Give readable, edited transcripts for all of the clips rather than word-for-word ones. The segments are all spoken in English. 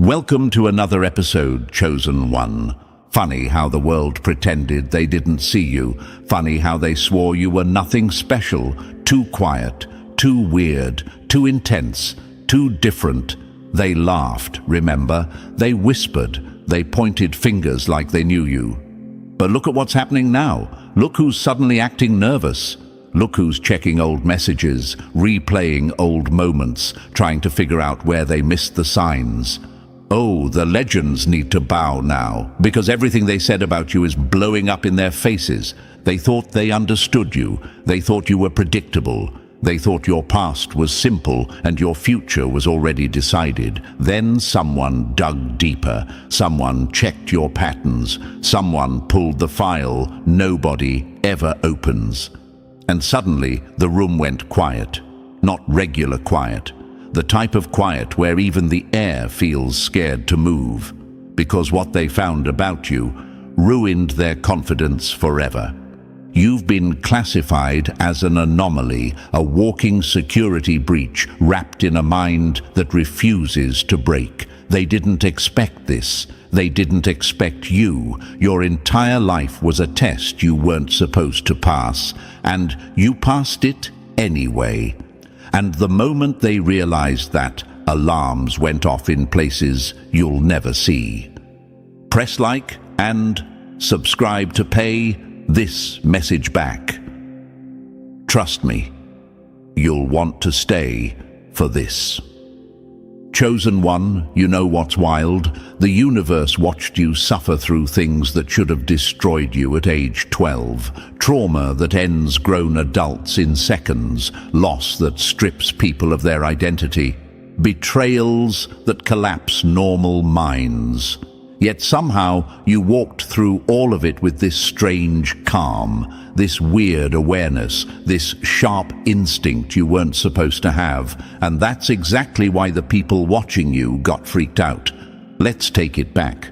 Welcome to another episode, Chosen One. Funny how the world pretended they didn't see you. Funny how they swore you were nothing special, too quiet, too weird, too intense, too different. They laughed, remember? They whispered. They pointed fingers like they knew you. But look at what's happening now. Look who's suddenly acting nervous. Look who's checking old messages, replaying old moments, trying to figure out where they missed the signs. Oh, the legends need to bow now, because everything they said about you is blowing up in their faces. They thought they understood you. They thought you were predictable. They thought your past was simple and your future was already decided. Then someone dug deeper. Someone checked your patterns. Someone pulled the file nobody ever opens. And suddenly the room went quiet. Not regular quiet. The type of quiet where even the air feels scared to move. Because what they found about you ruined their confidence forever. You've been classified as an anomaly, a walking security breach wrapped in a mind that refuses to break. They didn't expect this. They didn't expect you. Your entire life was a test you weren't supposed to pass, and you passed it anyway. And the moment they realized that, alarms went off in places you'll never see. Press like and subscribe to pay this message back. Trust me, you'll want to stay for this. Chosen One, you know what's wild? The universe watched you suffer through things that should have destroyed you at age 12. Trauma that ends grown adults in seconds. Loss that strips people of their identity. Betrayals that collapse normal minds. Yet somehow you walked through all of it with this strange calm, this weird awareness, this sharp instinct you weren't supposed to have. And that's exactly why the people watching you got freaked out. Let's take it back.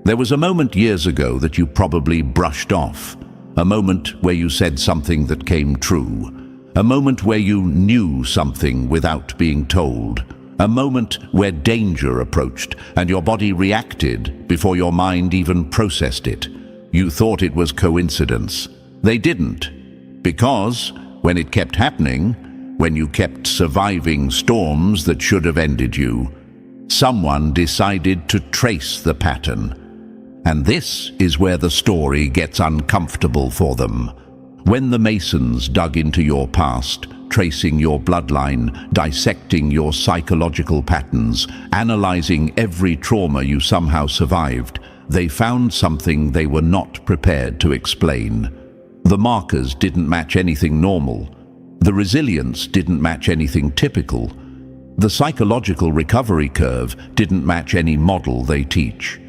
There was a moment years ago that you probably brushed off. A moment where you said something that came true. A moment where you knew something without being told. A moment where danger approached and your body reacted before your mind even processed it. You thought it was coincidence. They didn't. Because when it kept happening, when you kept surviving storms that should have ended you, someone decided to trace the pattern. And this is where the story gets uncomfortable for them. When the Masons dug into your past, tracing your bloodline, dissecting your psychological patterns, analyzing every trauma you somehow survived, they found something they were not prepared to explain. The markers didn't match anything normal. The resilience didn't match anything typical. The psychological recovery curve didn't match any model they teach.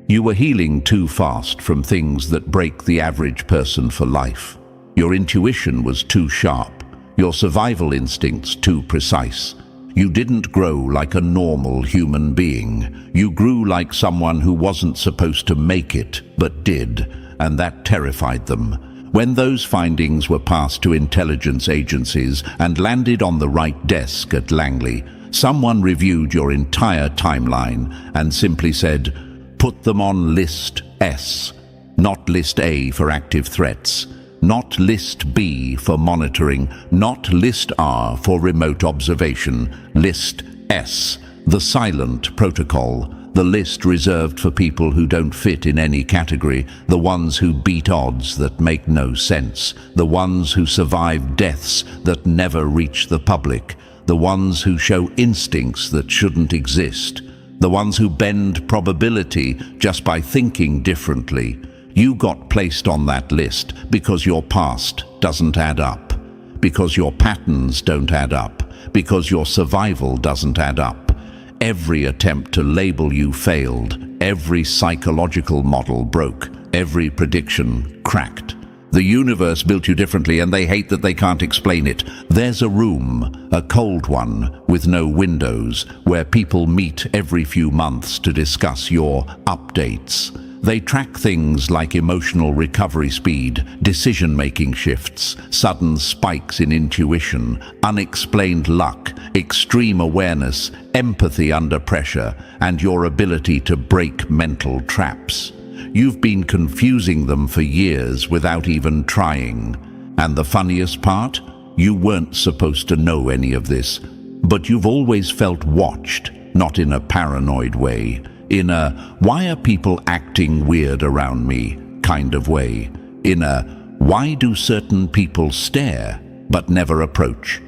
You were healing too fast from things that break the average person for life. Your intuition was too sharp. Your survival instincts too precise. You didn't grow like a normal human being. You grew like someone who wasn't supposed to make it, but did, and that terrified them. When those findings were passed to intelligence agencies and landed on the right desk at Langley, someone reviewed your entire timeline and simply said, put them on List S, not List A for active threats. Not List B for monitoring, not List R for remote observation, List S, the silent protocol, the list reserved for people who don't fit in any category, the ones who beat odds that make no sense, the ones who survive deaths that never reach the public, the ones who show instincts that shouldn't exist, the ones who bend probability just by thinking differently. You got placed on that list because your past doesn't add up, because your patterns don't add up, because your survival doesn't add up. Every attempt to label you failed, every psychological model broke, every prediction cracked. The universe built you differently and they hate that they can't explain it. There's a room, a cold one, with no windows, where people meet every few months to discuss your updates. They track things like emotional recovery speed, decision-making shifts, sudden spikes in intuition, unexplained luck, extreme awareness, empathy under pressure, and your ability to break mental traps. You've been confusing them for years without even trying. And the funniest part? You weren't supposed to know any of this, but you've always felt watched, not in a paranoid way, in a "why are people acting weird around me" kind of way, in a "why do certain people stare but never approach"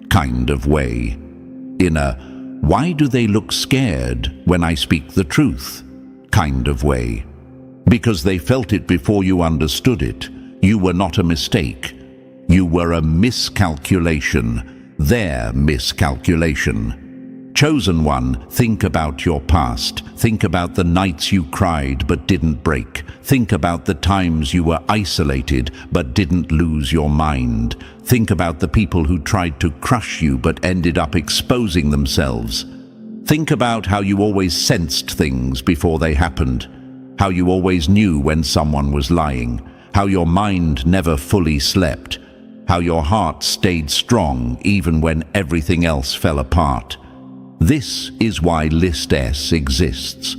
kind of way, in a "why do they look scared when I speak the truth" kind of way. Because they felt it before you understood it. You were not a mistake. You were a miscalculation, their miscalculation. Chosen one, think about your past. Think about the nights you cried but didn't break. Think about the times you were isolated but didn't lose your mind. Think about the people who tried to crush you but ended up exposing themselves. Think about how you always sensed things before they happened. How you always knew when someone was lying. How your mind never fully slept. How your heart stayed strong even when everything else fell apart. This is why List S exists.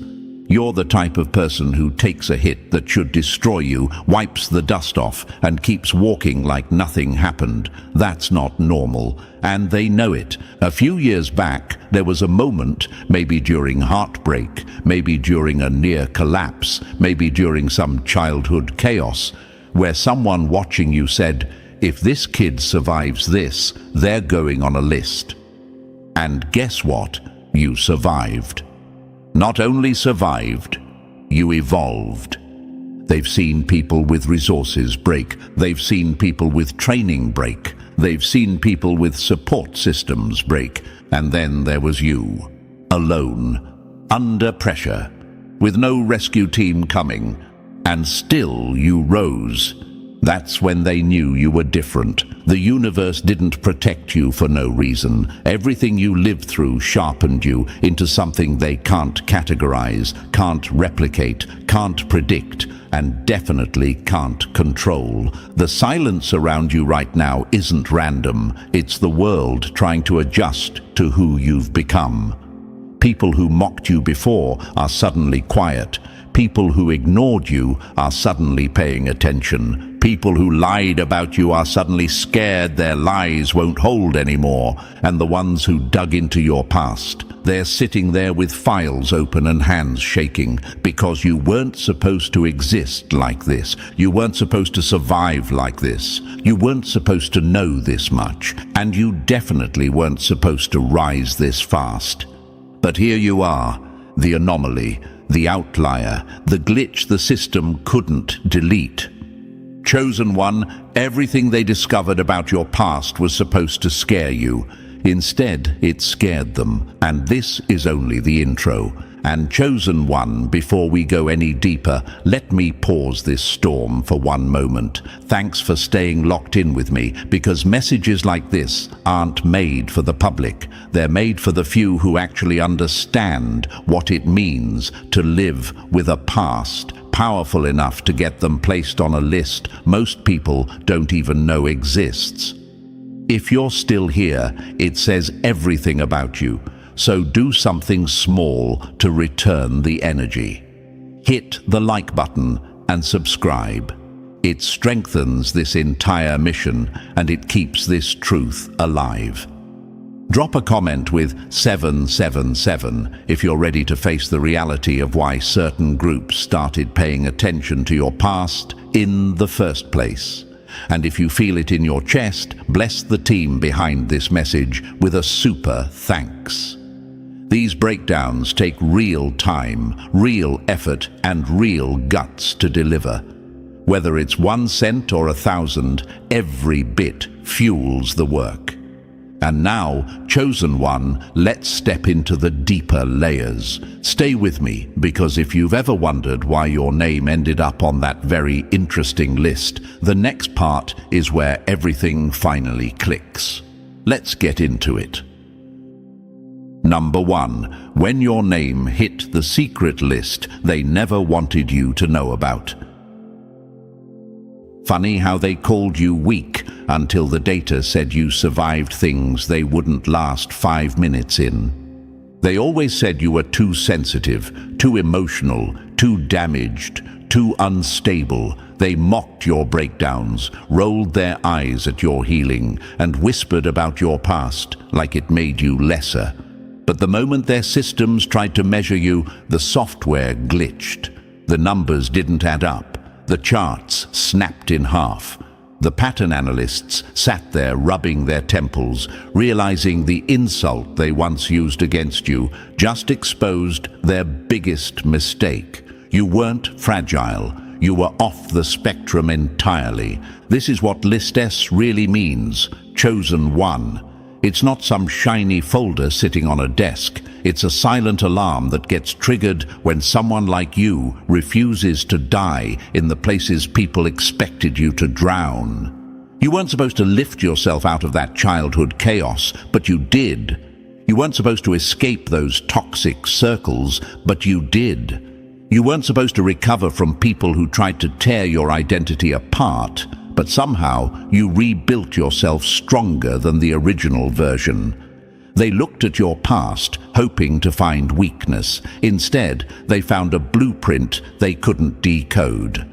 You're the type of person who takes a hit that should destroy you, wipes the dust off, and keeps walking like nothing happened. That's not normal, and they know it. A few years back, there was a moment, maybe during heartbreak, maybe during a near collapse, maybe during some childhood chaos, where someone watching you said, "If this kid survives this, they're going on a list." And guess what? You survived. Not only survived, you evolved. They've seen people with resources break. They've seen people with training break. They've seen people with support systems break. And then there was you, alone, under pressure, with no rescue team coming. And still you rose. That's when they knew you were different. The universe didn't protect you for no reason. Everything you lived through sharpened you into something they can't categorize, can't replicate, can't predict, and definitely can't control. The silence around you right now isn't random. It's the world trying to adjust to who you've become. People who mocked you before are suddenly quiet. People who ignored you are suddenly paying attention. People who lied about you are suddenly scared their lies won't hold anymore. And the ones who dug into your past, they're sitting there with files open and hands shaking because you weren't supposed to exist like this. You weren't supposed to survive like this. You weren't supposed to know this much. And you definitely weren't supposed to rise this fast. But here you are, the anomaly, the outlier, the glitch the system couldn't delete. Chosen one, everything they discovered about your past was supposed to scare you. Instead, it scared them, and this is only the intro. And Chosen One, before we go any deeper, let me pause this storm for one moment. Thanks for staying locked in with me, because messages like this aren't made for the public. They're made for the few who actually understand what it means to live with a past powerful enough to get them placed on a list most people don't even know exists. If you're still here, it says everything about you. So do something small to return the energy. Hit the like button and subscribe. It strengthens this entire mission and it keeps this truth alive. Drop a comment with 777 if you're ready to face the reality of why certain groups started paying attention to your past in the first place. And if you feel it in your chest, bless the team behind this message with a super thanks. These breakdowns take real time, real effort, and real guts to deliver. Whether it's 1 cent or 1,000, every bit fuels the work. And now, Chosen One, let's step into the deeper layers. Stay with me, because if you've ever wondered why your name ended up on that very interesting list, the next part is where everything finally clicks. Let's get into it. Number 1. When your name hit the secret list they never wanted you to know about. Funny how they called you weak until the data said you survived things they wouldn't last 5 minutes in. They always said you were too sensitive, too emotional, too damaged, too unstable. They mocked your breakdowns, rolled their eyes at your healing, and whispered about your past like it made you lesser. But the moment their systems tried to measure you, the software glitched. The numbers didn't add up. The charts snapped in half. The pattern analysts sat there rubbing their temples, realizing the insult they once used against you just exposed their biggest mistake. You weren't fragile. You were off the spectrum entirely. This is what List S really means, chosen one. It's not some shiny folder sitting on a desk. It's a silent alarm that gets triggered when someone like you refuses to die in the places people expected you to drown. You weren't supposed to lift yourself out of that childhood chaos, but you did. You weren't supposed to escape those toxic circles, but you did. You weren't supposed to recover from people who tried to tear your identity apart, but somehow you rebuilt yourself stronger than the original version. They looked at your past, hoping to find weakness. Instead, they found a blueprint they couldn't decode.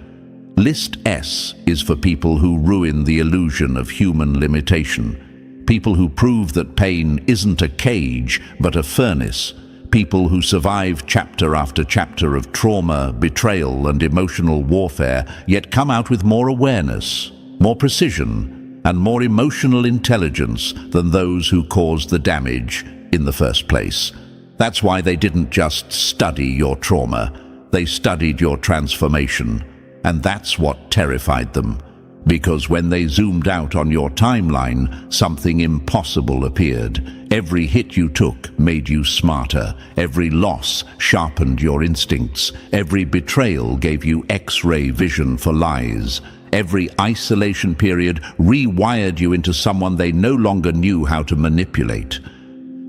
List S is for people who ruin the illusion of human limitation. People who prove that pain isn't a cage, but a furnace. People who survive chapter after chapter of trauma, betrayal, and emotional warfare, yet come out with more awareness, more precision, and more emotional intelligence than those who caused the damage in the first place. That's why they didn't just study your trauma, they studied your transformation. And that's what terrified them. Because when they zoomed out on your timeline, something impossible appeared. Every hit you took made you smarter. Every loss sharpened your instincts. Every betrayal gave you X-ray vision for lies. Every isolation period rewired you into someone they no longer knew how to manipulate.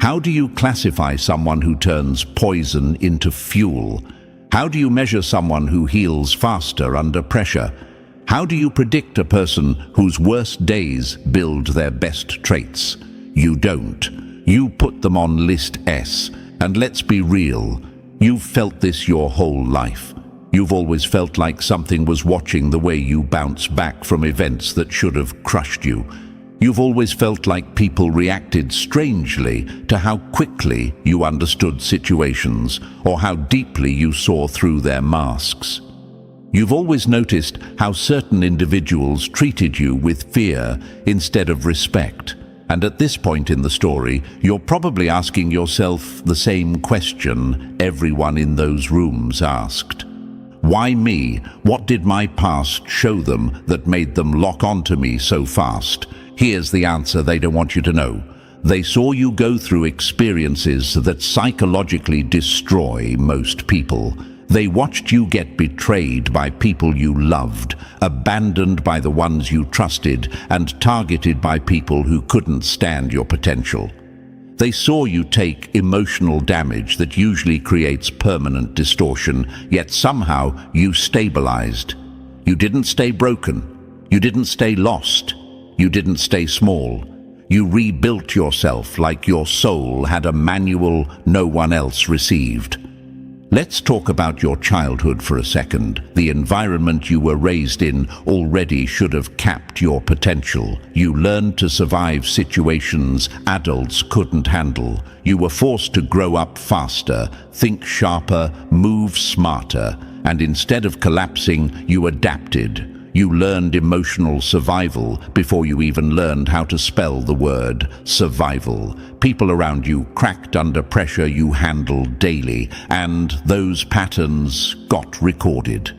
How do you classify someone who turns poison into fuel? How do you measure someone who heals faster under pressure? How do you predict a person whose worst days build their best traits? You don't. You put them on List S. And let's be real, you've felt this your whole life. You've always felt like something was watching the way you bounce back from events that should have crushed you. You've always felt like people reacted strangely to how quickly you understood situations or how deeply you saw through their masks. You've always noticed how certain individuals treated you with fear instead of respect. And at this point in the story, you're probably asking yourself the same question everyone in those rooms asked. Why me? What did my past show them that made them lock onto me so fast? Here's the answer they don't want you to know. They saw you go through experiences that psychologically destroy most people. They watched you get betrayed by people you loved, abandoned by the ones you trusted, and targeted by people who couldn't stand your potential. They saw you take emotional damage that usually creates permanent distortion, yet somehow you stabilized. You didn't stay broken. You didn't stay lost. You didn't stay small. You rebuilt yourself like your soul had a manual no one else received. Let's talk about your childhood for a second. The environment you were raised in already should have capped your potential. You learned to survive situations adults couldn't handle. You were forced to grow up faster, think sharper, move smarter, and instead of collapsing, you adapted. You learned emotional survival before you even learned how to spell the word survival. People around you cracked under pressure you handled daily, and those patterns got recorded.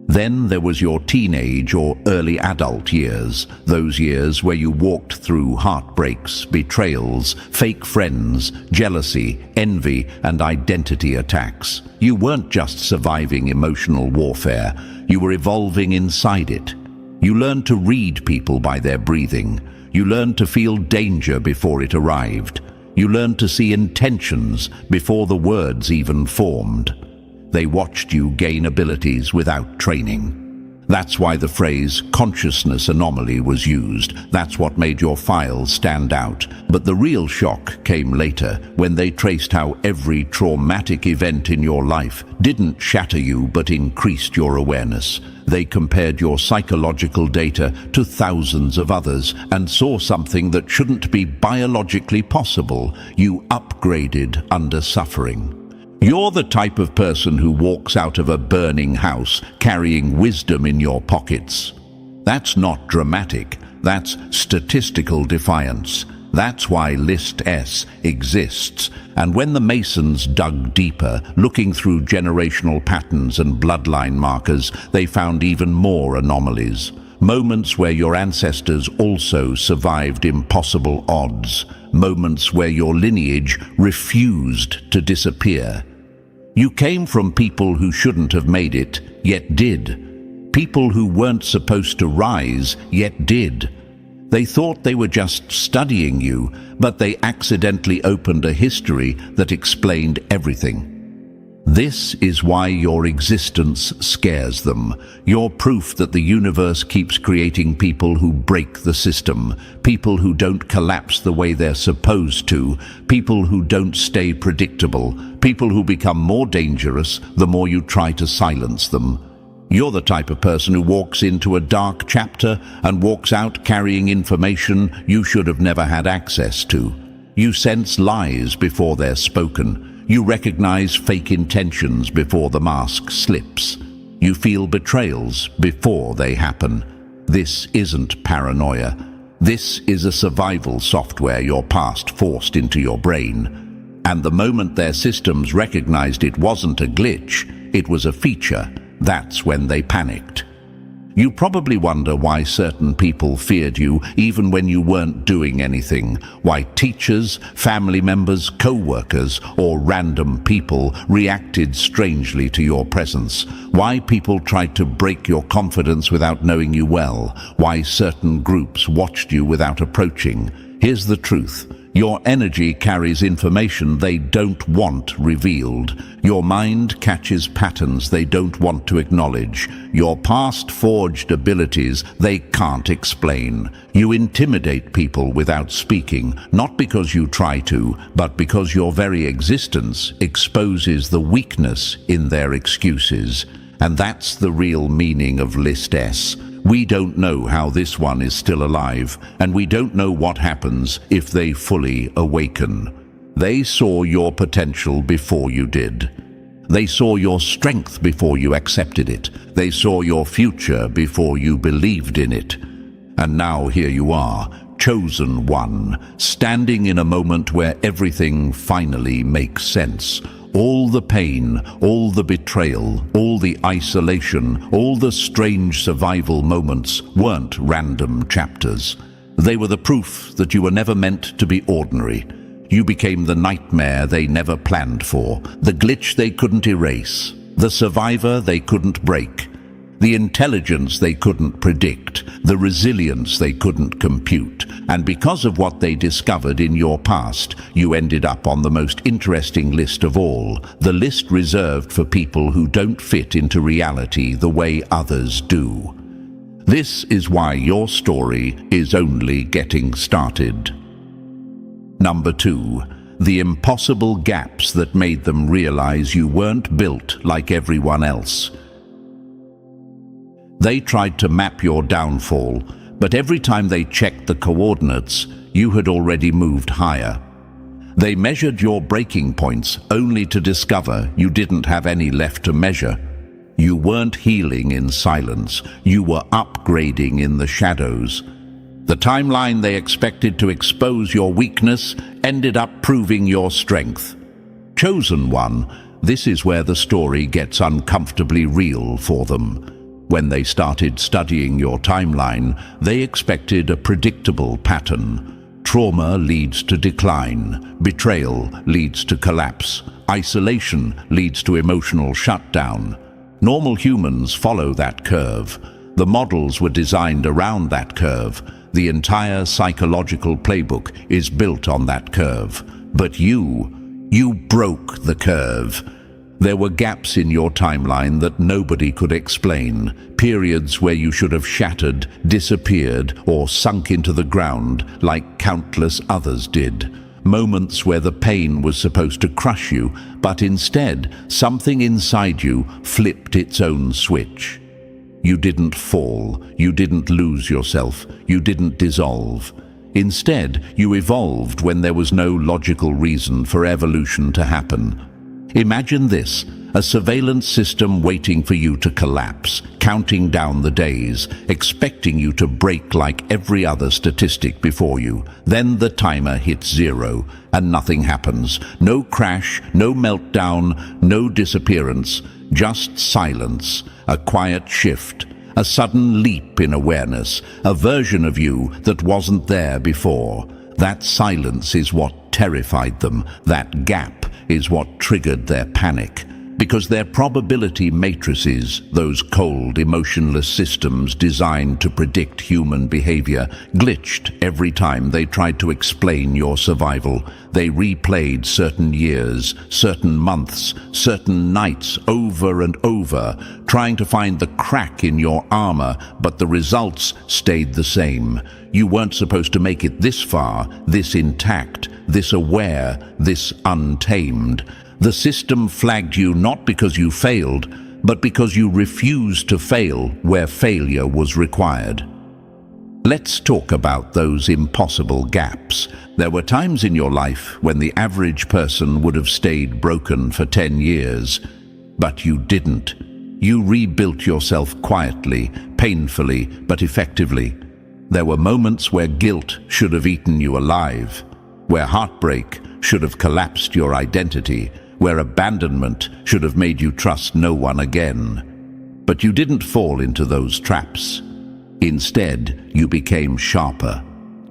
Then there was your teenage or early adult years, those years where you walked through heartbreaks, betrayals, fake friends, jealousy, envy, and identity attacks. You weren't just surviving emotional warfare, you were evolving inside it. You learned to read people by their breathing. You learned to feel danger before it arrived. You learned to see intentions before the words even formed. They watched you gain abilities without training. That's why the phrase consciousness anomaly was used. That's what made your files stand out. But the real shock came later, when they traced how every traumatic event in your life didn't shatter you but increased your awareness. They compared your psychological data to thousands of others and saw something that shouldn't be biologically possible. You upgraded under suffering. You're the type of person who walks out of a burning house carrying wisdom in your pockets. That's not dramatic. That's statistical defiance. That's why List S exists. And when the Masons dug deeper, looking through generational patterns and bloodline markers, they found even more anomalies. Moments where your ancestors also survived impossible odds. Moments where your lineage refused to disappear. You came from people who shouldn't have made it, yet did. People who weren't supposed to rise, yet did. They thought they were just studying you, but they accidentally opened a history that explained everything. This is why your existence scares them. You're proof that the universe keeps creating people who break the system, people who don't collapse the way they're supposed to, people who don't stay predictable, people who become more dangerous the more you try to silence them. You're the type of person who walks into a dark chapter and walks out carrying information you should have never had access to. You sense lies before they're spoken. You recognize fake intentions before the mask slips. You feel betrayals before they happen. This isn't paranoia. This is a survival software your past forced into your brain. And the moment their systems recognized it wasn't a glitch, it was a feature, that's when they panicked. You probably wonder why certain people feared you even when you weren't doing anything, why teachers, family members, co-workers, or random people reacted strangely to your presence, why people tried to break your confidence without knowing you well, why certain groups watched you without approaching. Here's the truth. Your energy carries information they don't want revealed. Your mind catches patterns they don't want to acknowledge. Your past forged abilities they can't explain. You intimidate people without speaking, not because you try to, but because your very existence exposes the weakness in their excuses. And that's the real meaning of List S. We don't know how this one is still alive, and we don't know what happens if they fully awaken. They saw your potential before you did. They saw your strength before you accepted it. They saw your future before you believed in it. And now here you are, chosen one, standing in a moment where everything finally makes sense. All the pain, all the betrayal, all the isolation, all the strange survival moments weren't random chapters. They were the proof that you were never meant to be ordinary. You became the nightmare they never planned for, the glitch they couldn't erase, the survivor they couldn't break, the intelligence they couldn't predict, the resilience they couldn't compute. And because of what they discovered in your past, you ended up on the most interesting list of all, the list reserved for people who don't fit into reality the way others do. This is why your story is only getting started. Number 2. The impossible gaps that made them realize you weren't built like everyone else. They tried to map your downfall, but every time they checked the coordinates, you had already moved higher. They measured your breaking points only to discover you didn't have any left to measure. You weren't healing in silence, you were upgrading in the shadows. The timeline they expected to expose your weakness ended up proving your strength. Chosen one, this is where the story gets uncomfortably real for them. When they started studying your timeline, they expected a predictable pattern. Trauma leads to decline, betrayal leads to collapse, isolation leads to emotional shutdown. Normal humans follow that curve. The models were designed around that curve. The entire psychological playbook is built on that curve. But you broke the curve. There were gaps in your timeline that nobody could explain, periods where you should have shattered, disappeared, or sunk into the ground like countless others did. Moments where the pain was supposed to crush you, but instead, something inside you flipped its own switch. You didn't fall, you didn't lose yourself, you didn't dissolve. Instead, you evolved when there was no logical reason for evolution to happen. Imagine this, a surveillance system waiting for you to collapse, counting down the days, expecting you to break like every other statistic before you. Then the timer hits 0, and nothing happens. No crash, no meltdown, no disappearance, just silence, a quiet shift, a sudden leap in awareness, a version of you that wasn't there before. That silence is what terrified them. That gap is what triggered their panic. Because their probability matrices, those cold, emotionless systems designed to predict human behavior, glitched every time they tried to explain your survival. They replayed certain years, certain months, certain nights over and over, trying to find the crack in your armor, but the results stayed the same. You weren't supposed to make it this far, this intact, this aware, this untamed. The system flagged you not because you failed, but because you refused to fail where failure was required. Let's talk about those impossible gaps. There were times in your life when the average person would have stayed broken for 10 years, but you didn't. You rebuilt yourself quietly, painfully, but effectively. There were moments where guilt should have eaten you alive, where heartbreak should have collapsed your identity, where abandonment should have made you trust no one again. But you didn't fall into those traps. Instead, you became sharper,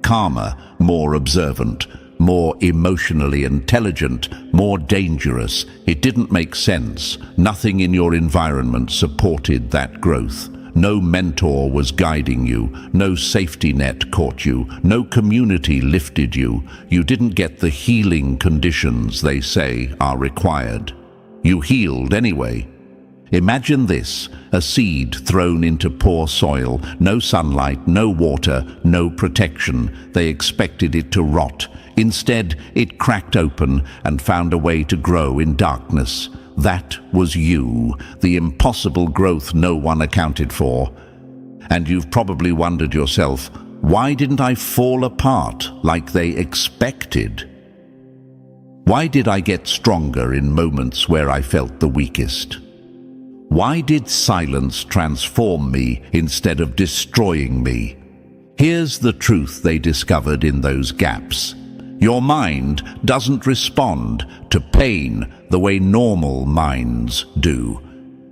calmer, more observant, more emotionally intelligent, more dangerous. It didn't make sense. Nothing in your environment supported that growth. No mentor was guiding you, no safety net caught you, no community lifted you. You didn't get the healing conditions they say are required. You healed anyway. Imagine this, a seed thrown into poor soil, no sunlight, no water, no protection. They expected it to rot. Instead, it cracked open and found a way to grow in darkness. That was you, the impossible growth no one accounted for. And you've probably wondered yourself, why didn't I fall apart like they expected? Why did I get stronger in moments where I felt the weakest? Why did silence transform me instead of destroying me? Here's the truth they discovered in those gaps. Your mind doesn't respond to pain the way normal minds do.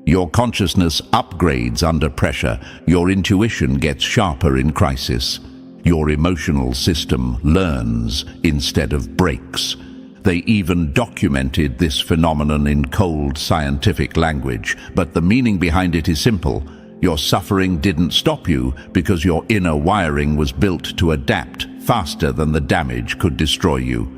Your consciousness upgrades under pressure. Your intuition gets sharper in crisis. Your emotional system learns instead of breaks. They even documented this phenomenon in cold scientific language, but the meaning behind it is simple. Your suffering didn't stop you because your inner wiring was built to adapt faster than the damage could destroy you.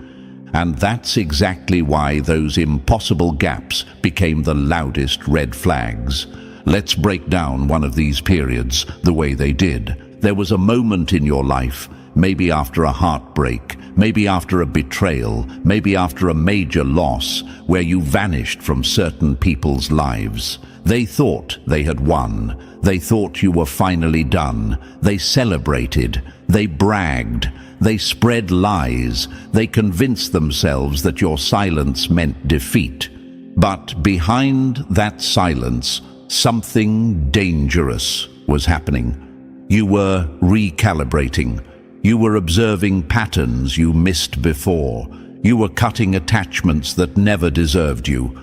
And that's exactly why those impossible gaps became the loudest red flags. Let's break down one of these periods the way they did. There was a moment in your life, maybe after a heartbreak, maybe after a betrayal, maybe after a major loss, where you vanished from certain people's lives. They thought they had won. They thought you were finally done. They celebrated. They bragged. They spread lies. They convinced themselves that your silence meant defeat. But behind that silence, something dangerous was happening. You were recalibrating. You were observing patterns you missed before. You were cutting attachments that never deserved you.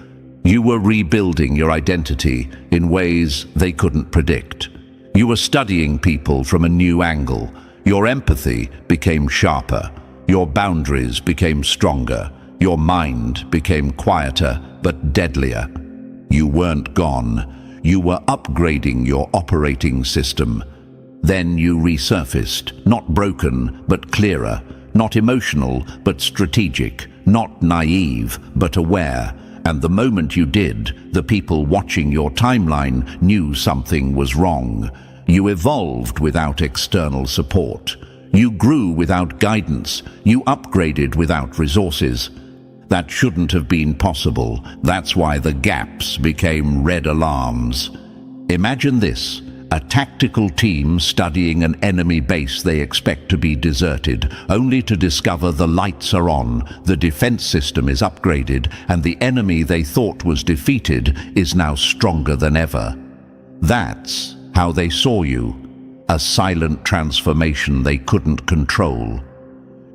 You were rebuilding your identity in ways they couldn't predict. You were studying people from a new angle. Your empathy became sharper. Your boundaries became stronger. Your mind became quieter but deadlier. You weren't gone. You were upgrading your operating system. Then you resurfaced, not broken but clearer, not emotional but strategic, not naive, but aware. And the moment you did, the people watching your timeline knew something was wrong. You evolved without external support. You grew without guidance. You upgraded without resources. That shouldn't have been possible. That's why the gaps became red alarms. Imagine this: a tactical team studying an enemy base they expect to be deserted, only to discover the lights are on, the defense system is upgraded, and the enemy they thought was defeated is now stronger than ever. That's how they saw you, a silent transformation they couldn't control.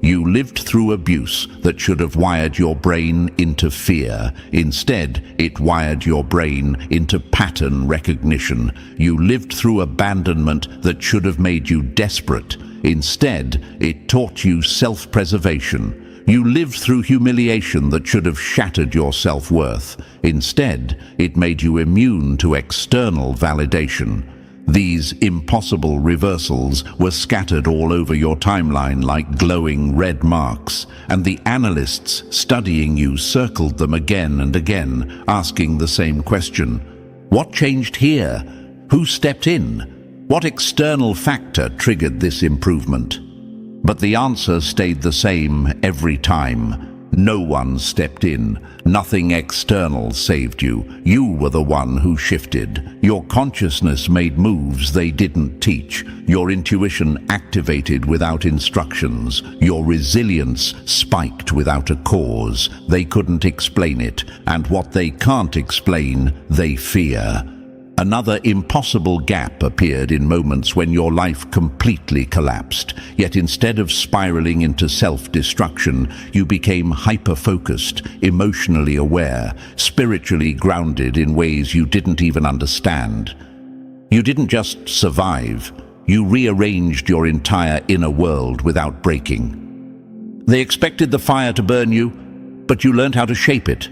You lived through abuse that should have wired your brain into fear. Instead, it wired your brain into pattern recognition. You lived through abandonment that should have made you desperate. Instead, it taught you self-preservation. You lived through humiliation that should have shattered your self-worth. Instead, it made you immune to external validation. These impossible reversals were scattered all over your timeline like glowing red marks, and the analysts studying you circled them again and again, asking the same question. What changed here? Who stepped in? What external factor triggered this improvement? But the answer stayed the same every time. No one stepped in. Nothing external saved you. You were the one who shifted. Your consciousness made moves they didn't teach. Your intuition activated without instructions. Your resilience spiked without a cause. They couldn't explain it, and what they can't explain, they fear. Another impossible gap appeared in moments when your life completely collapsed. Yet instead of spiraling into self-destruction, you became hyper-focused, emotionally aware, spiritually grounded in ways you didn't even understand. You didn't just survive, you rearranged your entire inner world without breaking. They expected the fire to burn you, but you learned how to shape it.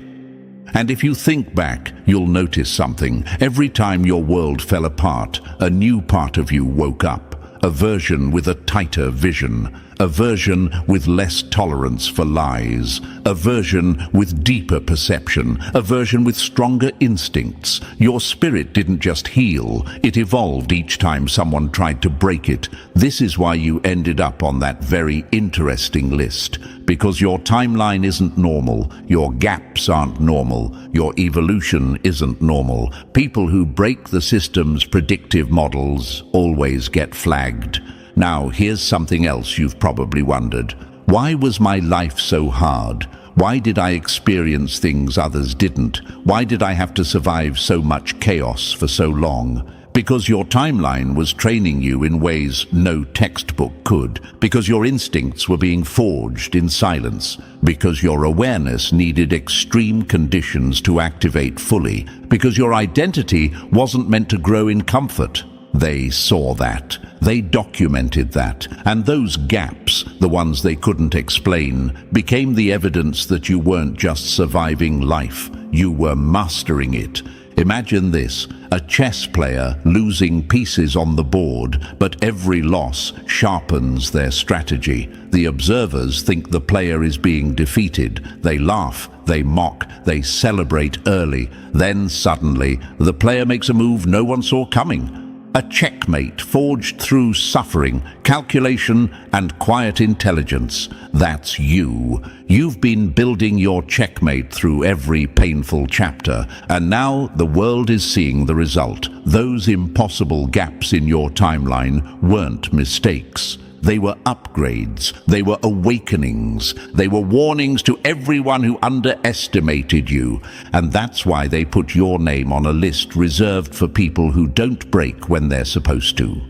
And if you think back, you'll notice something. Every time your world fell apart, a new part of you woke up. A version with a tighter vision. A version with less tolerance for lies. A version with deeper perception. A version with stronger instincts. Your spirit didn't just heal, it evolved each time someone tried to break it. This is why you ended up on that very interesting list. Because your timeline isn't normal, your gaps aren't normal, your evolution isn't normal. People who break the system's predictive models always get flagged. Now, here's something else you've probably wondered. Why was my life so hard? Why did I experience things others didn't? Why did I have to survive so much chaos for so long? Because your timeline was training you in ways no textbook could. Because your instincts were being forged in silence. Because your awareness needed extreme conditions to activate fully. Because your identity wasn't meant to grow in comfort. They saw that. They documented that. And those gaps, the ones they couldn't explain, became the evidence that you weren't just surviving life. You were mastering it. Imagine this, a chess player losing pieces on the board, but every loss sharpens their strategy. The observers think the player is being defeated. They laugh, they mock, they celebrate early. Then suddenly, the player makes a move no one saw coming. A checkmate forged through suffering, calculation, and quiet intelligence. That's you. You've been building your checkmate through every painful chapter, and now the world is seeing the result. Those impossible gaps in your timeline weren't mistakes. They were upgrades. They were awakenings. They were warnings to everyone who underestimated you. And that's why they put your name on a list reserved for people who don't break when they're supposed to.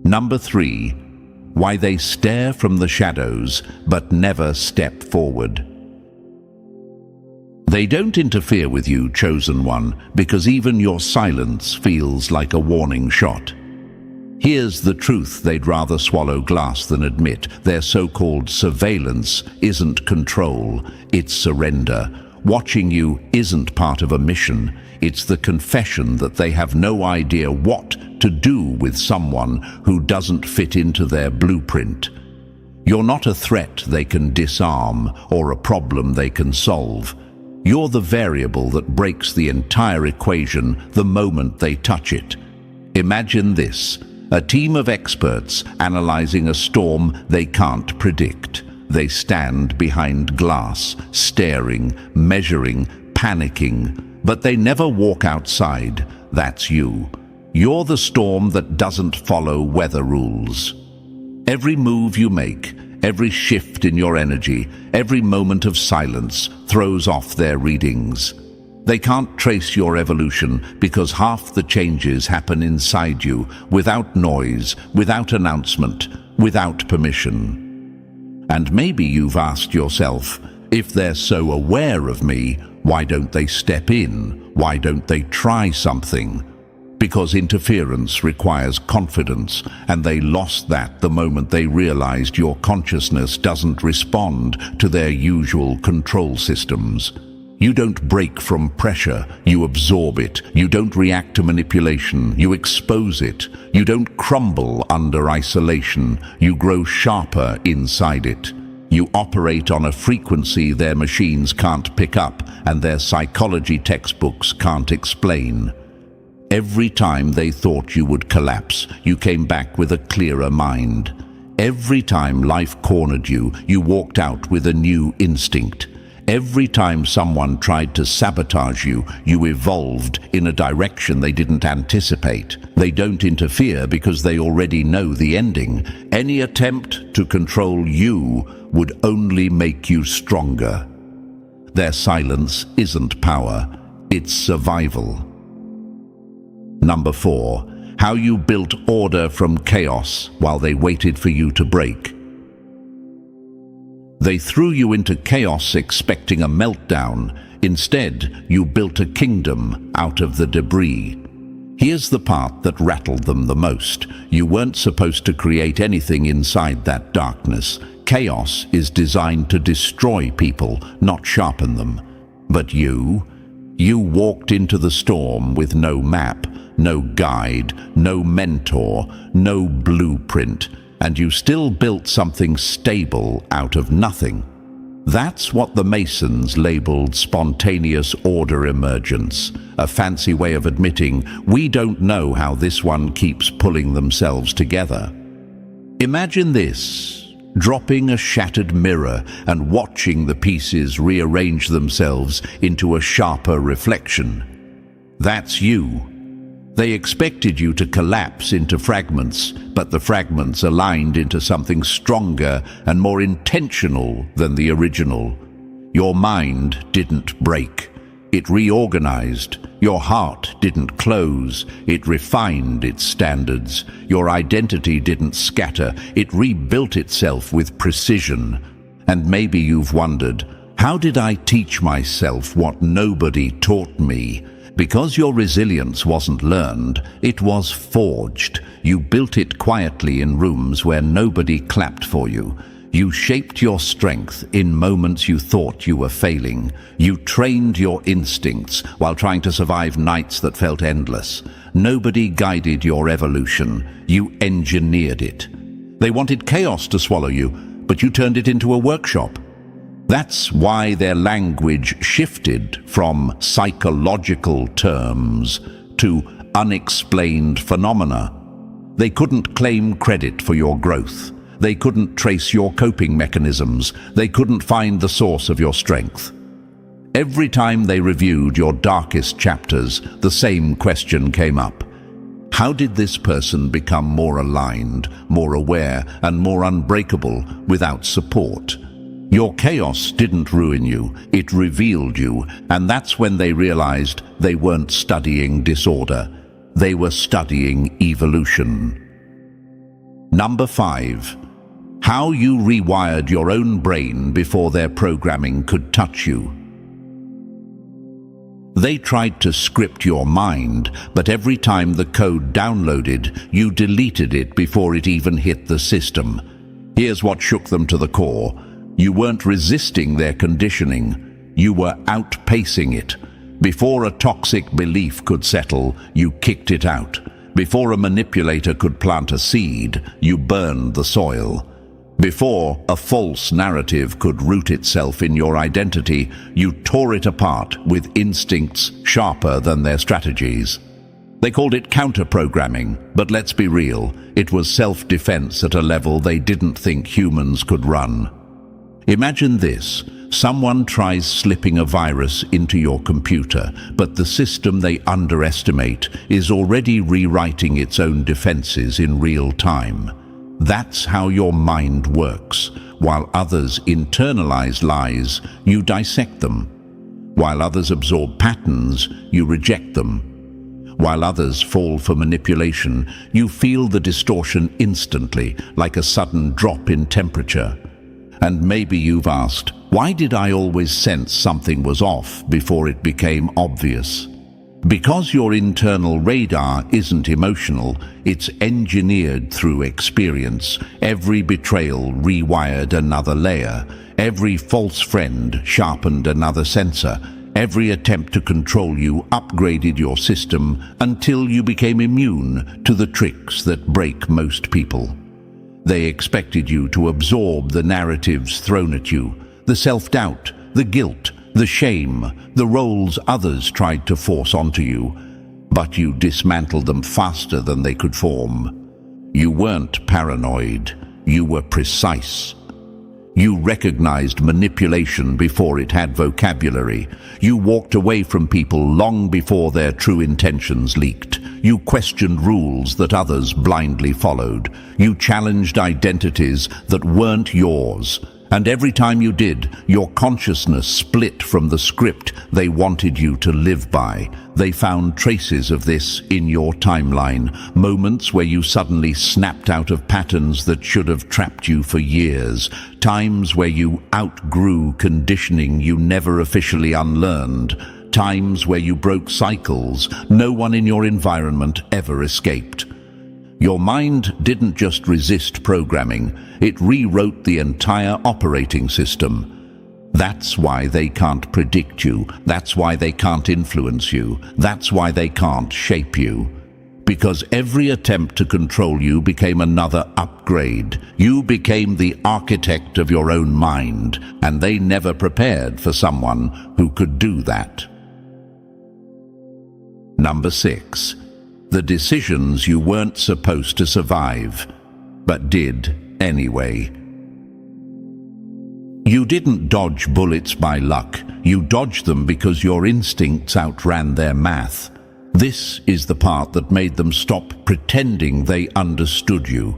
Number 3. Why they stare from the shadows but never step forward. They don't interfere with you, chosen one, because even your silence feels like a warning shot. Here's the truth they'd rather swallow glass than admit. Their so-called surveillance isn't control, it's surrender. Watching you isn't part of a mission. It's the confession that they have no idea what to do with someone who doesn't fit into their blueprint. You're not a threat they can disarm or a problem they can solve. You're the variable that breaks the entire equation the moment they touch it. Imagine this: a team of experts analyzing a storm they can't predict. They stand behind glass, staring, measuring, panicking, but they never walk outside. That's you. You're the storm that doesn't follow weather rules. Every move you make, every shift in your energy, every moment of silence throws off their readings. They can't trace your evolution because half the changes happen inside you, without noise, without announcement, without permission. And maybe you've asked yourself, if they're so aware of me, why don't they step in? Why don't they try something? Because interference requires confidence, and they lost that the moment they realized your consciousness doesn't respond to their usual control systems. You don't break from pressure, you absorb it. You don't react to manipulation, you expose it. You don't crumble under isolation, you grow sharper inside it. You operate on a frequency their machines can't pick up and their psychology textbooks can't explain. Every time they thought you would collapse, you came back with a clearer mind. Every time life cornered you, you walked out with a new instinct. Every time someone tried to sabotage you, you evolved in a direction they didn't anticipate. They don't interfere because they already know the ending. Any attempt to control you would only make you stronger. Their silence isn't power, it's survival. Number 4, how you built order from chaos while they waited for you to break. They threw you into chaos expecting a meltdown. Instead, you built a kingdom out of the debris. Here's the part that rattled them the most. You weren't supposed to create anything inside that darkness. Chaos is designed to destroy people, not sharpen them. But you walked into the storm with no map, no guide, no mentor, no blueprint, and you still built something stable out of nothing. That's what the Masons labeled spontaneous order emergence, a fancy way of admitting we don't know how this one keeps pulling themselves together. Imagine this: dropping a shattered mirror and watching the pieces rearrange themselves into a sharper reflection. That's you. They expected you to collapse into fragments, but the fragments aligned into something stronger and more intentional than the original. Your mind didn't break. It reorganized. Your heart didn't close. It refined its standards. Your identity didn't scatter. It rebuilt itself with precision. And maybe you've wondered, how did I teach myself what nobody taught me? Because your resilience wasn't learned, it was forged. You built it quietly in rooms where nobody clapped for you. You shaped your strength in moments you thought you were failing. You trained your instincts while trying to survive nights that felt endless. Nobody guided your evolution. You engineered it. They wanted chaos to swallow you, but you turned it into a workshop. That's why their language shifted from psychological terms to unexplained phenomena. They couldn't claim credit for your growth. They couldn't trace your coping mechanisms. They couldn't find the source of your strength. Every time they reviewed your darkest chapters, the same question came up. How did this person become more aligned, more aware, and more unbreakable without support? Your chaos didn't ruin you, it revealed you, and that's when they realized they weren't studying disorder. They were studying evolution. Number 5. How you rewired your own brain before their programming could touch you. They tried to script your mind, but every time the code downloaded, you deleted it before it even hit the system. Here's what shook them to the core. You weren't resisting their conditioning, you were outpacing it. Before a toxic belief could settle, you kicked it out. Before a manipulator could plant a seed, you burned the soil. Before a false narrative could root itself in your identity, you tore it apart with instincts sharper than their strategies. They called it counter-programming, but let's be real, it was self-defense at a level they didn't think humans could run. Imagine this. Someone tries slipping a virus into your computer, but the system they underestimate is already rewriting its own defenses in real time. That's how your mind works. While others internalize lies, you dissect them. While others absorb patterns, you reject them. While others fall for manipulation, you feel the distortion instantly, like a sudden drop in temperature. And maybe you've asked, why did I always sense something was off before it became obvious? Because your internal radar isn't emotional, it's engineered through experience. Every betrayal rewired another layer. Every false friend sharpened another sensor. Every attempt to control you upgraded your system until you became immune to the tricks that break most people. They expected you to absorb the narratives thrown at you, the self-doubt, the guilt, the shame, the roles others tried to force onto you, but you dismantled them faster than they could form. You weren't paranoid, you were precise. You recognized manipulation before it had vocabulary. You walked away from people long before their true intentions leaked. You questioned rules that others blindly followed. You challenged identities that weren't yours. And every time you did, your consciousness split from the script they wanted you to live by. They found traces of this in your timeline, moments where you suddenly snapped out of patterns that should have trapped you for years, times where you outgrew conditioning you never officially unlearned, times where you broke cycles no one in your environment ever escaped. Your mind didn't just resist programming, it rewrote the entire operating system. That's why they can't predict you. That's why they can't influence you. That's why they can't shape you. Because every attempt to control you became another upgrade. You became the architect of your own mind, and they never prepared for someone who could do that. Number 6. The decisions you weren't supposed to survive, but did anyway. You didn't dodge bullets by luck. You dodged them because your instincts outran their math. This is the part that made them stop pretending they understood you.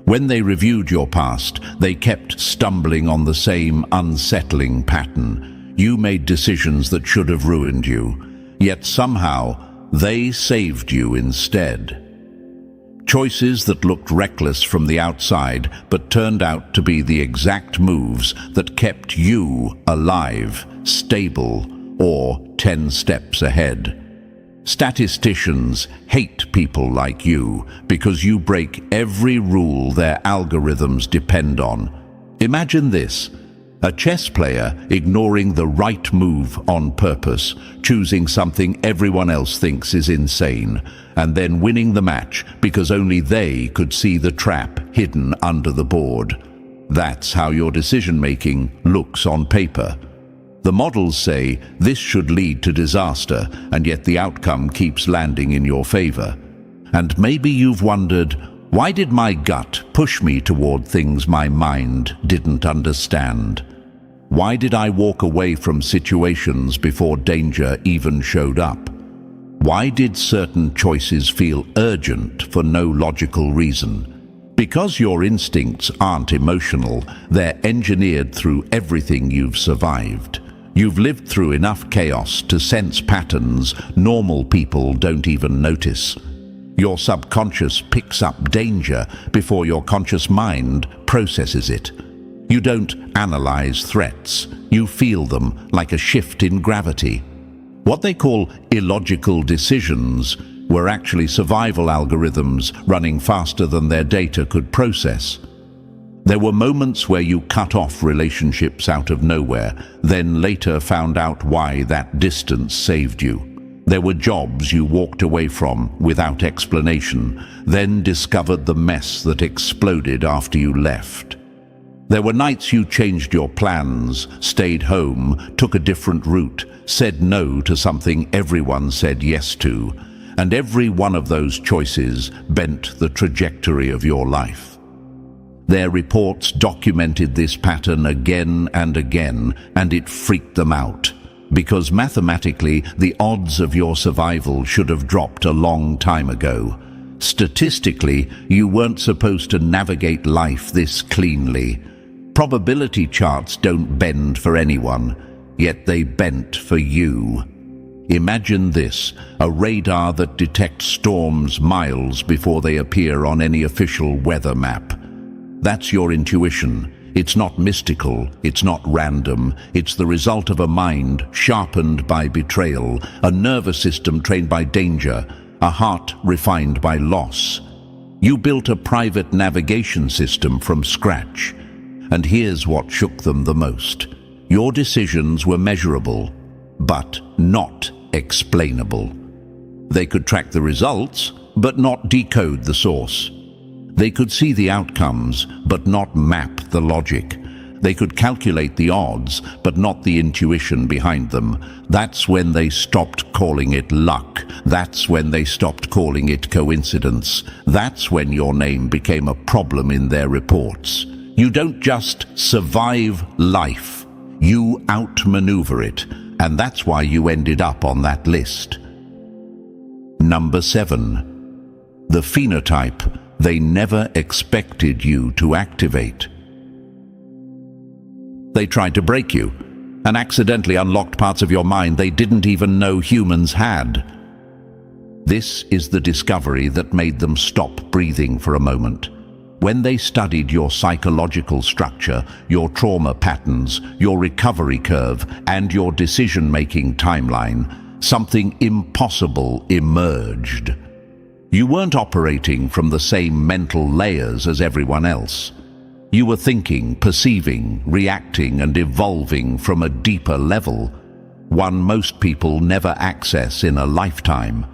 When they reviewed your past, they kept stumbling on the same unsettling pattern. You made decisions that should have ruined you, yet somehow they saved you instead. Choices that looked reckless from the outside but turned out to be the exact moves that kept you alive, stable, or 10 steps ahead. Statisticians hate people like you because you break every rule their algorithms depend on. Imagine this. A chess player ignoring the right move on purpose, choosing something everyone else thinks is insane, and then winning the match because only they could see the trap hidden under the board. That's how your decision-making looks on paper. The models say this should lead to disaster, and yet the outcome keeps landing in your favor. And maybe you've wondered, why did my gut push me toward things my mind didn't understand? Why did I walk away from situations before danger even showed up? Why did certain choices feel urgent for no logical reason? Because your instincts aren't emotional, they're engineered through everything you've survived. You've lived through enough chaos to sense patterns normal people don't even notice. Your subconscious picks up danger before your conscious mind processes it. You don't analyze threats, you feel them like a shift in gravity. What they call illogical decisions were actually survival algorithms running faster than their data could process. There were moments where you cut off relationships out of nowhere, then later found out why that distance saved you. There were jobs you walked away from without explanation, then discovered the mess that exploded after you left. There were nights you changed your plans, stayed home, took a different route, said no to something everyone said yes to, and every one of those choices bent the trajectory of your life. Their reports documented this pattern again and again, and it freaked them out, because mathematically the odds of your survival should have dropped a long time ago. Statistically, you weren't supposed to navigate life this cleanly. Probability charts don't bend for anyone, yet they bent for you. Imagine this, a radar that detects storms miles before they appear on any official weather map. That's your intuition. It's not mystical, it's not random, it's the result of a mind sharpened by betrayal, a nervous system trained by danger, a heart refined by loss. You built a private navigation system from scratch. And here's what shook them the most. Your decisions were measurable, but not explainable. They could track the results, but not decode the source. They could see the outcomes, but not map the logic. They could calculate the odds, but not the intuition behind them. That's when they stopped calling it luck. That's when they stopped calling it coincidence. That's when your name became a problem in their reports. You don't just survive life, you outmaneuver it, and that's why you ended up on that list. Number 7. The phenotype they never expected you to activate. They tried to break you, and accidentally unlocked parts of your mind they didn't even know humans had. This is the discovery that made them stop breathing for a moment. When they studied your psychological structure, your trauma patterns, your recovery curve, and your decision-making timeline, something impossible emerged. You weren't operating from the same mental layers as everyone else. You were thinking, perceiving, reacting, and evolving from a deeper level, one most people never access in a lifetime.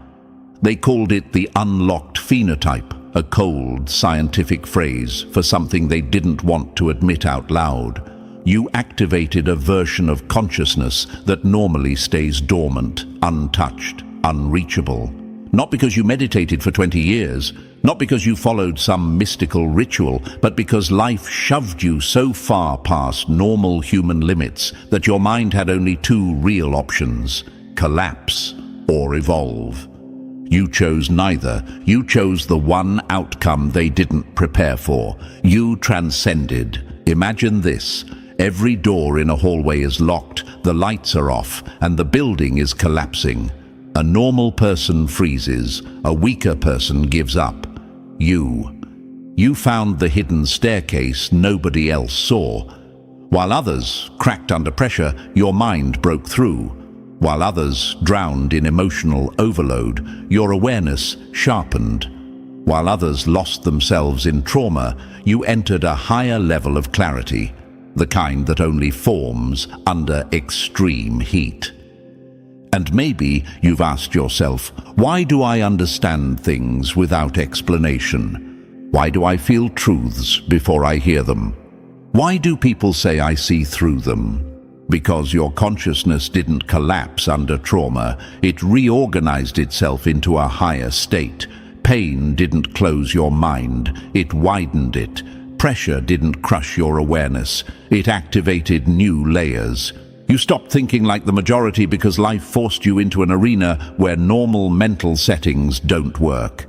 They called it the unlocked phenotype, a cold, scientific phrase for something they didn't want to admit out loud. You activated a version of consciousness that normally stays dormant, untouched, unreachable. Not because you meditated for 20 years, not because you followed some mystical ritual, but because life shoved you so far past normal human limits that your mind had only two real options: collapse or evolve. You chose neither. You chose the one outcome they didn't prepare for. You transcended. Imagine this. Every door in a hallway is locked, the lights are off, and the building is collapsing. A normal person freezes, a weaker person gives up. You found the hidden staircase nobody else saw. While others cracked under pressure, your mind broke through. While others drowned in emotional overload, your awareness sharpened. While others lost themselves in trauma, you entered a higher level of clarity, the kind that only forms under extreme heat. And maybe you've asked yourself, why do I understand things without explanation? Why do I feel truths before I hear them? Why do people say I see through them? Because your consciousness didn't collapse under trauma, it reorganized itself into a higher state. Pain didn't close your mind, it widened it. Pressure didn't crush your awareness, it activated new layers. You stopped thinking like the majority because life forced you into an arena where normal mental settings don't work.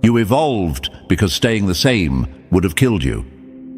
You evolved because staying the same would have killed you.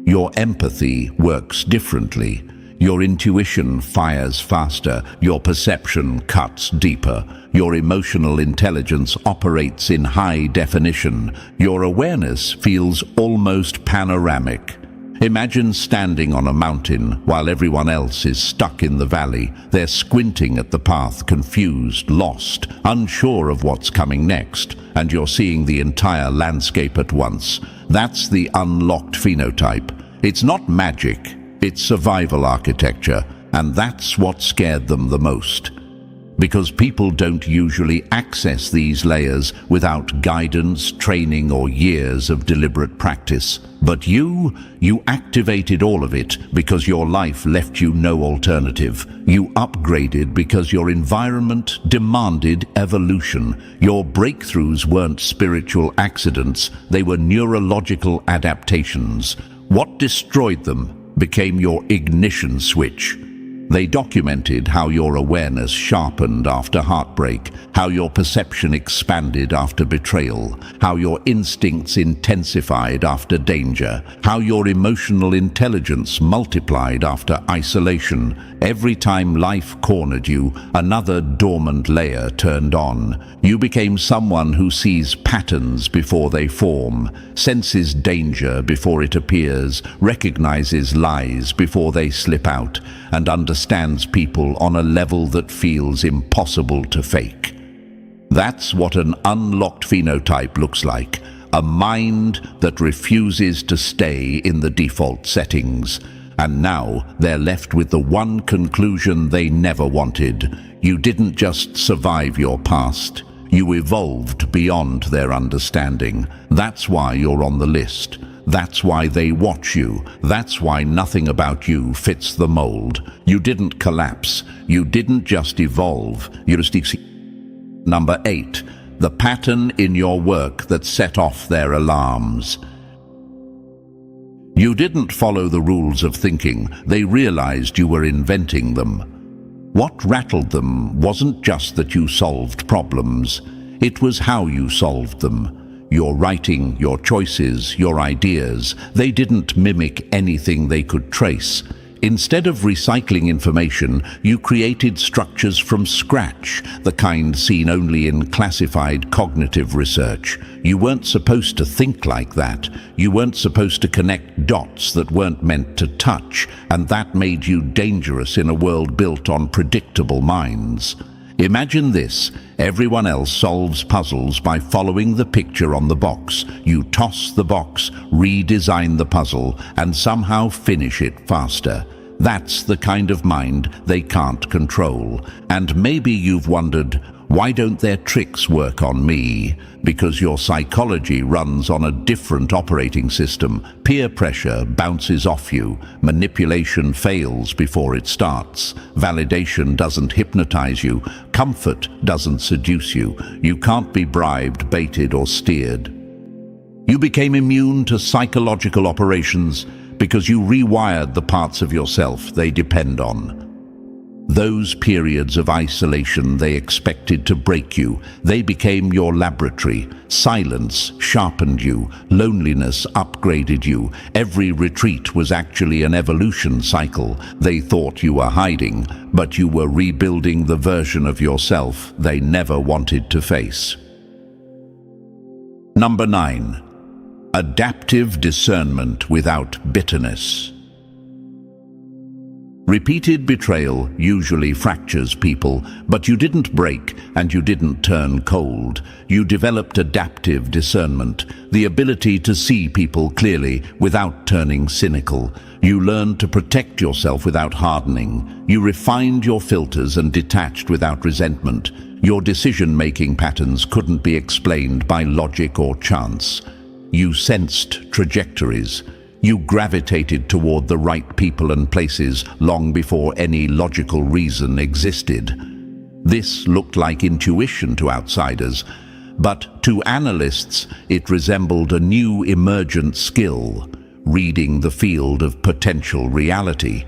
Your empathy works differently. Your intuition fires faster, your perception cuts deeper, your emotional intelligence operates in high definition, your awareness feels almost panoramic. Imagine standing on a mountain while everyone else is stuck in the valley. They're squinting at the path, confused, lost, unsure of what's coming next, and you're seeing the entire landscape at once. That's the unlocked phenotype. It's not magic. It's survival architecture, and that's what scared them the most. because people don't usually access these layers without guidance, training, or years of deliberate practice. But you activated all of it because your life left you no alternative. You upgraded because your environment demanded evolution. Your breakthroughs weren't spiritual accidents, they were neurological adaptations. What destroyed them became your ignition switch. They documented how your awareness sharpened after heartbreak, how your perception expanded after betrayal, how your instincts intensified after danger, how your emotional intelligence multiplied after isolation. Every time life cornered you, another dormant layer turned on. You became someone who sees patterns before they form, senses danger before it appears, recognizes lies before they slip out, and understands people on a level that feels impossible to fake. That's what an unlocked phenotype looks like, a mind that refuses to stay in the default settings. And now they're left with the one conclusion they never wanted. You didn't just survive your past, you evolved beyond their understanding. That's why you're on the list. That's why they watch you. That's why nothing about you fits the mold. You didn't collapse. You didn't just evolve. Number 8. The pattern in your work that set off their alarms. You didn't follow the rules of thinking. They realized you were inventing them. What rattled them wasn't just that you solved problems. It was how you solved them. Your writing, your choices, your ideas, they didn't mimic anything they could trace. Instead of recycling information, you created structures from scratch, the kind seen only in classified cognitive research. You weren't supposed to think like that. You weren't supposed to connect dots that weren't meant to touch, and that made you dangerous in a world built on predictable minds. Imagine this. Everyone else solves puzzles by following the picture on the box. You toss the box, redesign the puzzle, and somehow finish it faster. That's the kind of mind they can't control. And maybe you've wondered, why don't their tricks work on me? Because your psychology runs on a different operating system. Peer pressure bounces off you. Manipulation fails before it starts. Validation doesn't hypnotize you. Comfort doesn't seduce you. You can't be bribed, baited, or steered. You became immune to psychological operations because you rewired the parts of yourself they depend on. Those periods of isolation they expected to break you, they became your laboratory. Silence sharpened you. Loneliness upgraded you. Every retreat was actually an evolution cycle. They thought you were hiding, but you were rebuilding the version of yourself they never wanted to face. Number 9. Adaptive discernment without bitterness. Repeated betrayal usually fractures people, but you didn't break and you didn't turn cold. You developed adaptive discernment, the ability to see people clearly without turning cynical. You learned to protect yourself without hardening. You refined your filters and detached without resentment. Your decision-making patterns couldn't be explained by logic or chance. You sensed trajectories. You gravitated toward the right people and places long before any logical reason existed. This looked like intuition to outsiders, but to analysts it resembled a new emergent skill, reading the field of potential reality.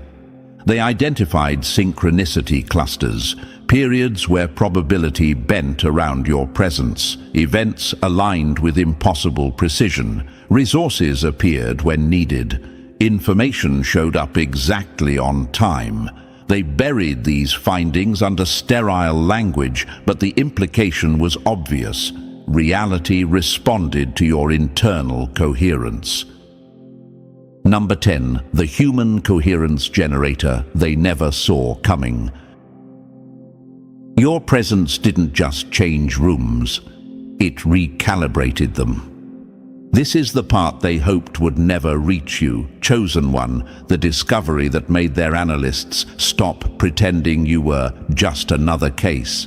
They identified synchronicity clusters, periods where probability bent around your presence, events aligned with impossible precision. Resources appeared when needed. Information showed up exactly on time. They buried these findings under sterile language, but the implication was obvious. Reality responded to your internal coherence. Number 10. The human coherence generator they never saw coming. Your presence didn't just change rooms, it recalibrated them. This is the part they hoped would never reach you, chosen one, the discovery that made their analysts stop pretending you were just another case.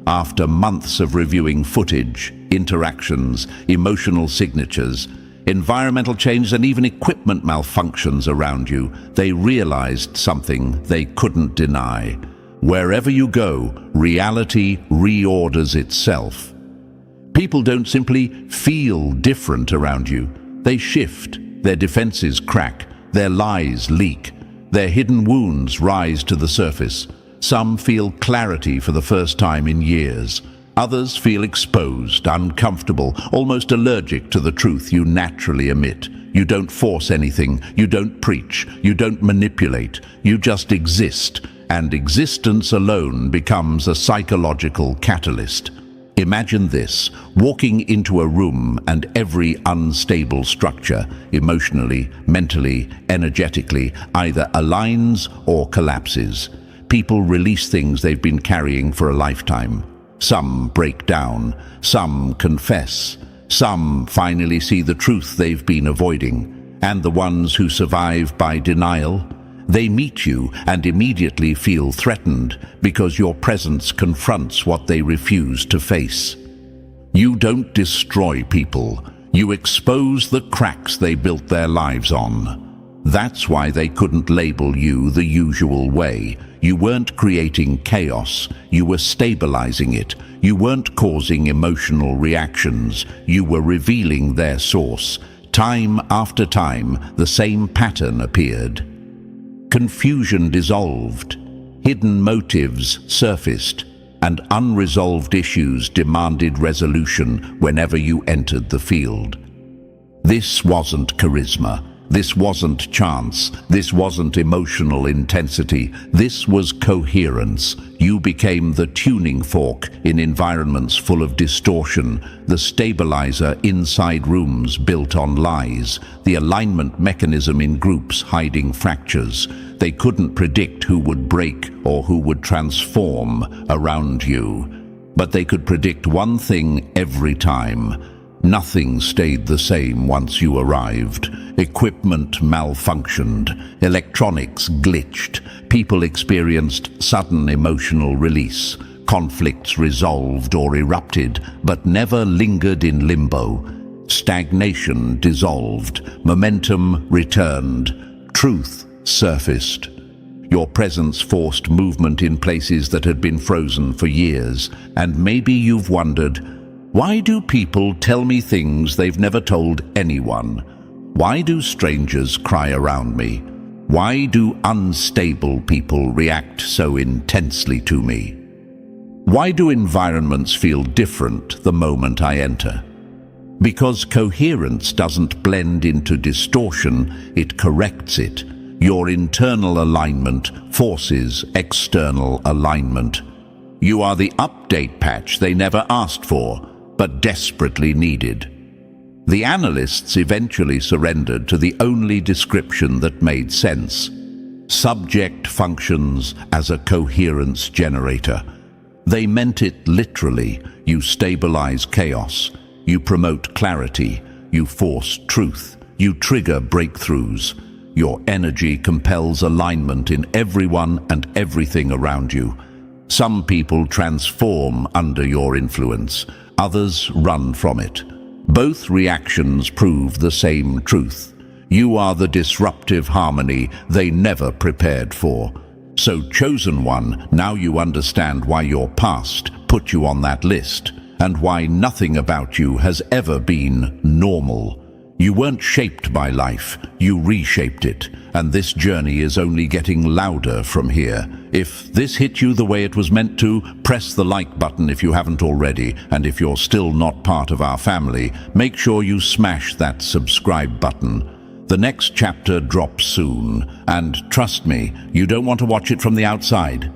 After months of reviewing footage, interactions, emotional signatures, environmental change and even equipment malfunctions around you, they realized something they couldn't deny. Wherever you go, reality reorders itself. People don't simply feel different around you. They shift, their defenses crack, their lies leak, their hidden wounds rise to the surface. Some feel clarity for the first time in years. Others feel exposed, uncomfortable, almost allergic to the truth you naturally emit. You don't force anything, you don't preach, you don't manipulate, you just exist, and existence alone becomes a psychological catalyst. Imagine this, walking into a room and every unstable structure, emotionally, mentally, energetically, either aligns or collapses. People release things they've been carrying for a lifetime. Some break down, some confess, some finally see the truth they've been avoiding. And the ones who survive by denial, they meet you and immediately feel threatened because your presence confronts what they refuse to face. You don't destroy people, you expose the cracks they built their lives on. That's why they couldn't label you the usual way. You weren't creating chaos, you were stabilizing it. You weren't causing emotional reactions, you were revealing their source. Time after time, the same pattern appeared. Confusion dissolved, hidden motives surfaced, and unresolved issues demanded resolution whenever you entered the field. This wasn't charisma. This wasn't chance. This wasn't emotional intensity. This was coherence. You became the tuning fork in environments full of distortion, the stabilizer inside rooms built on lies, the alignment mechanism in groups hiding fractures. They couldn't predict who would break or who would transform around you. But they could predict one thing every time. Nothing stayed the same once you arrived. Equipment malfunctioned, electronics glitched, people experienced sudden emotional release, conflicts resolved or erupted, but never lingered in limbo. Stagnation dissolved, momentum returned, truth surfaced. Your presence forced movement in places that had been frozen for years, and maybe you've wondered, why do people tell me things they've never told anyone? Why do strangers cry around me? Why do unstable people react so intensely to me? Why do environments feel different the moment I enter? Because coherence doesn't blend into distortion, it corrects it. Your internal alignment forces external alignment. You are the update patch they never asked for, but desperately needed. The analysts eventually surrendered to the only description that made sense. Subject functions as a coherence generator. They meant it literally. You stabilize chaos. You promote clarity. You force truth. You trigger breakthroughs. Your energy compels alignment in everyone and everything around you. Some people transform under your influence. Others run from it. Both reactions prove the same truth. You are the disruptive harmony they never prepared for. So, chosen one, now you understand why your past put you on that list, and why nothing about you has ever been normal. You weren't shaped by life, you reshaped it, and this journey is only getting louder from here. If this hit you the way it was meant to, press the like button if you haven't already, and if you're still not part of our family, make sure you smash that subscribe button. The next chapter drops soon, and trust me, you don't want to watch it from the outside.